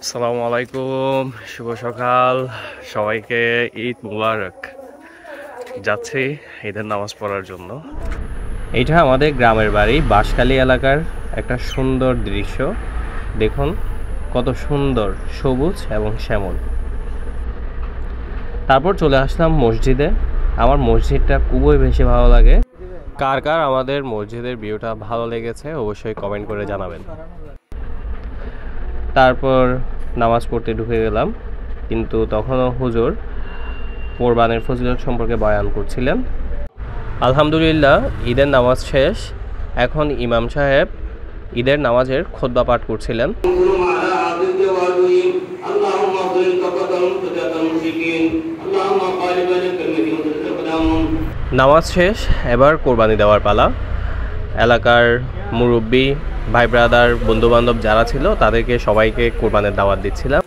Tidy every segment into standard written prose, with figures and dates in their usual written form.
আসসালামু আলাইকুম, শুভ সকাল সবাইকে। ঈদ মুবারক। যাচ্ছি ঈদের নামাজ পড়ার জন্য। এটা আমাদের গ্রামের বাড়ি, বাঁশখালী এলাকার একটা সুন্দর দৃশ্য। দেখুন কত সুন্দর সবুজ এবং শ্যামল। তারপর চলে আসলাম মসজিদে। আমার মসজিদটা খুবই বেশি ভালো লাগে। কার কার আমাদের মসজিদের ভিউটা ভালো লেগেছে অবশ্যই কমেন্ট করে জানাবেন। তারপর নামাজ পড়তে ঢুকে গেলাম, কিন্তু তখনও হুজুর কোরবানের ফজিলত সম্পর্কে বয়ান করছিলেন। আলহামদুলিল্লাহ, ঈদের নামাজ শেষ। এখন ইমাম সাহেব ঈদের নামাজের খুতবা পাঠ করছিলেন। নামাজ শেষ, এবার কোরবানি দেওয়ার পালা। এলাকার মুরব্বী, ভাই ব্রাদার, বন্ধুবান্ধব যারা ছিল তাদেরকে সবাইকে কোরবানের দাওয়াত দিচ্ছিলাম।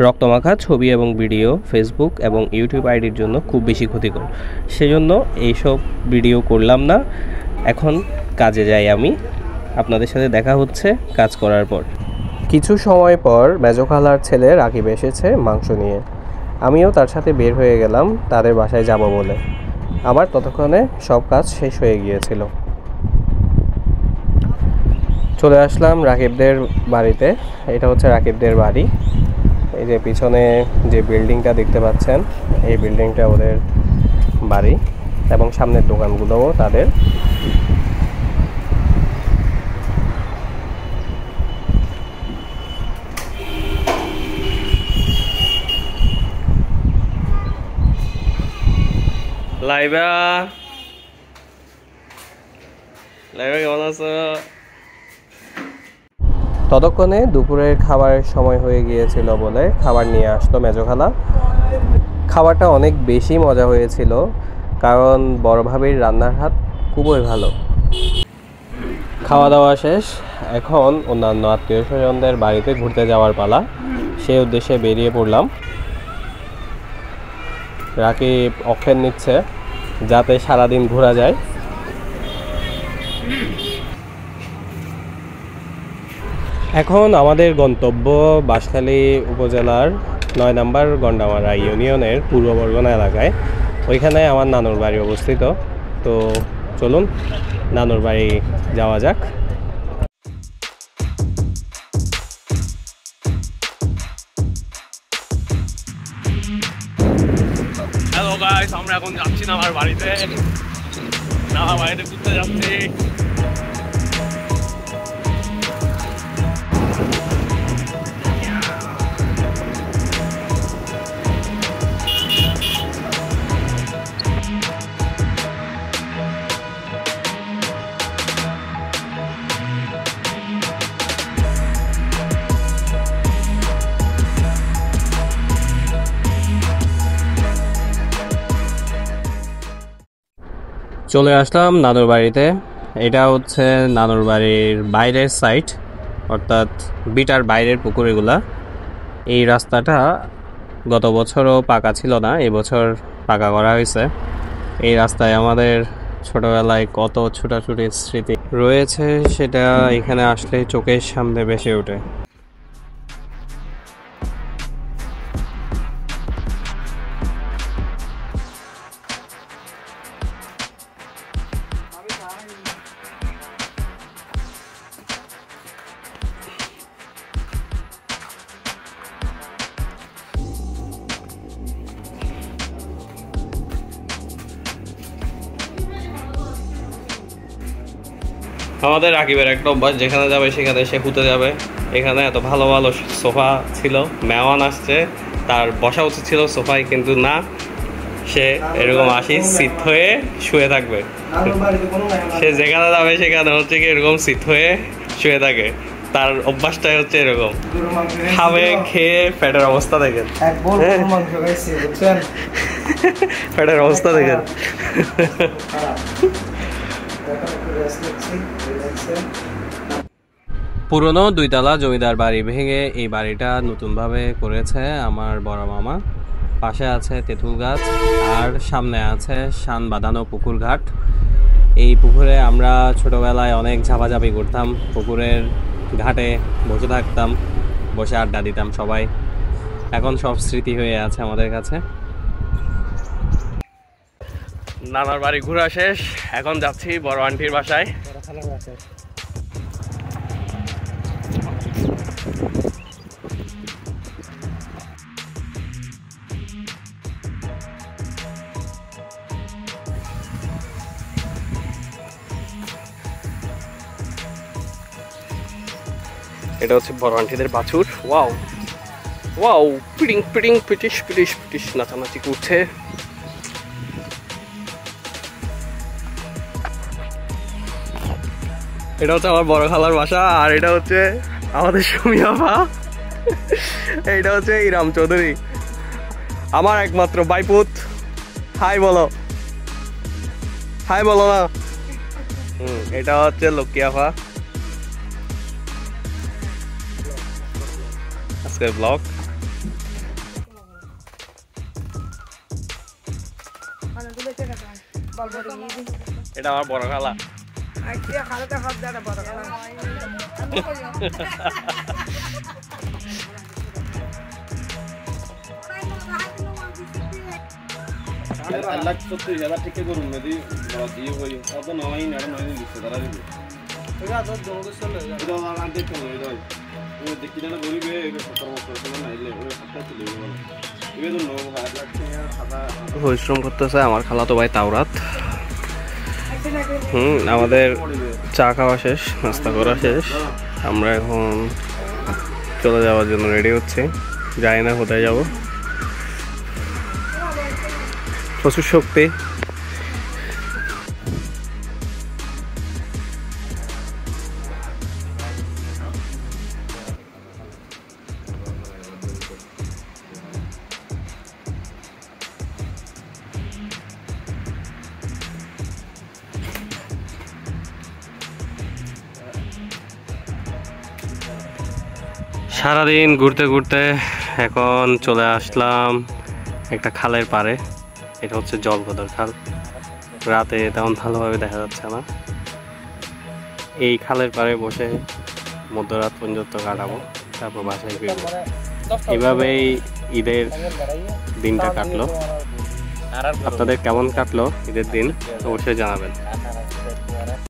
রক্তমাখা ছবি এবং ভিডিও ফেসবুক এবং ইউটিউব আইডির জন্য খুব বেশি ক্ষতিকর, সেজন্য এইসব ভিডিও করলাম না। এখন কাজে যাই আমি। আপনাদের সাথে দেখা হচ্ছে কাজ করার পর। কিছু সময় পর মেজো খালার ছেলে রাকিব এসেছে মাংস নিয়ে। আমিও তার সাথে বের হয়ে গেলাম তাদের বাসায় যাব বলে। আমার ততক্ষণে সব কাজ শেষ হয়ে গিয়েছিল। চলে আসলাম রাকিবদের বাড়িতে। এটা হচ্ছে রাকিবদের বাড়ি। এই যে পিছনে যে বিল্ডিংটা দেখতে পাচ্ছেন, এই বিল্ডিংটা ওদের বাড়ি এবং সামনের দোকানগুলোও তাদের। লাইবা কেমন আছো? ততক্ষণে দুপুরের খাবারের সময় হয়ে গিয়েছিল বলে খাবার নিয়ে আসতো মেজো খালা। খাবারটা অনেক বেশি মজা হয়েছিল, কারণ বড় ভাবির রান্নার হাত খুবই ভালো। খাওয়া দাওয়া শেষ, এখন অন্যান্য আত্মীয় স্বজনদের বাড়িতে ঘুরতে যাওয়ার পালা। সেই উদ্দেশ্যে বেরিয়ে পড়লাম। রাকিব অক্ষের নিচ্ছে যাতে সারাদিন ঘোরা যায়। এখন আমাদের গন্তব্য বাঁশখালী উপজেলার ৯ নম্বর গন্ডামারা ইউনিয়নের পূর্ব বরগুনা এলাকায়। ওইখানে আমার নানুর বাড়ি অবস্থিত। তো চলুন নানুর বাড়ি যাওয়া যাক। হ্যালো গাইস, আমরা এখন যাচ্ছি না আমার বাড়িতে। না, বাড়িতে ঘুরতে যাচ্ছি। চলে আসলাম নানুর বাড়িতে। এটা হচ্ছে নানুর বাড়ির বাইরের সাইড, অর্থাৎ বিটার বাইরের পুকুরগুলা। এই রাস্তাটা গত বছরও পাকা ছিল না, এবছর পাকা করা হয়েছে। এই রাস্তায় আমাদের ছোটবেলায় কত ছোটাছুটির স্মৃতি রয়েছে, সেটা এখানে আসলে চোখের সামনে ভেসে ওঠে। আমাদের রাকিবের একটা অভ্যাস, যেখানে যাবে সেখানে সে হুতে যাবে। এখানে এত ভালো ভালো সোফা ছিল, মেহমান আসছে, তার বসা উচিত ছিল সোফায়, কিন্তু না, সে এরকম সিট হয়ে শুয়ে থাকবে। সে যেখানে যাবে সেখানে হচ্ছে কি এরকম সিট হয়ে শুয়ে থাকে। তার অভ্যাসটাই হচ্ছে এরকম। খাবে, খেয়ে পেটের অবস্থা দেখেন, পেটের অবস্থা দেখেন। পুরনো দুইতলা জমিদার বাড়ি ভেঙে এই বাড়িটা নতুনভাবে করেছে আমার বড় মামা। পাশে আছে তেঁতুল গাছ আর সামনে আছে শান বাঁধানো পুকুর ঘাট। এই পুকুরে আমরা ছোটবেলায় অনেক ঝাপাঝাপি করতাম। পুকুরের ঘাটে বসে থাকতাম, বসে আড্ডা দিতাম সবাই। এখন সব স্মৃতি হয়ে আছে আমাদের কাছে। নানার বাড়ি ঘোরা শেষ, এখন যাচ্ছি বড় আন্টির বাসায়। এটা হচ্ছে বড় আন্টিদের বাছুর। ওয়াও ওয়াও, পিটিং পিটিং পিটিশ পিটিশ পিটিশ নাচানাচি করছে। এটা হচ্ছে আমার বড় খালার বাসা, আর এটা হচ্ছে আমাদের সুমি আপা, এইটা হচ্ছে ইরাম চৌধুরী, আমার একমাত্র বাইপুত। হাই বলো, হাই বলো না। এটা হচ্ছে লক্ষ্মী আপা। আজকের ব্লগ এটা আমার বড় খালা। পরিশ্রম করতেছে আমার খালাতো ভাই তাওরাত। আমাদের চা খাওয়া শেষ, নাস্তা করা শেষ, আমরা এখন চলে যাওয়ার জন্য রেডি হচ্ছি। জানি না কোথায় যাব, প্রচুর শক্তি। সারাদিন ঘুরতে ঘুরতে এখন চলে আসলাম একটা খালের পাড়ে। এটা হচ্ছে জলগদর খাল। রাতে তেমন ভালোভাবে দেখা যাচ্ছে না। এই খালের পাড়ে বসে মধ্যরাত পর্যন্ত কাটাবো, তারপর বাসায় ফিরবো। এভাবেই ঈদের দিনটা কাটলো। আপনাদের কেমন কাটলো ঈদের দিন অবশ্যই জানাবেন।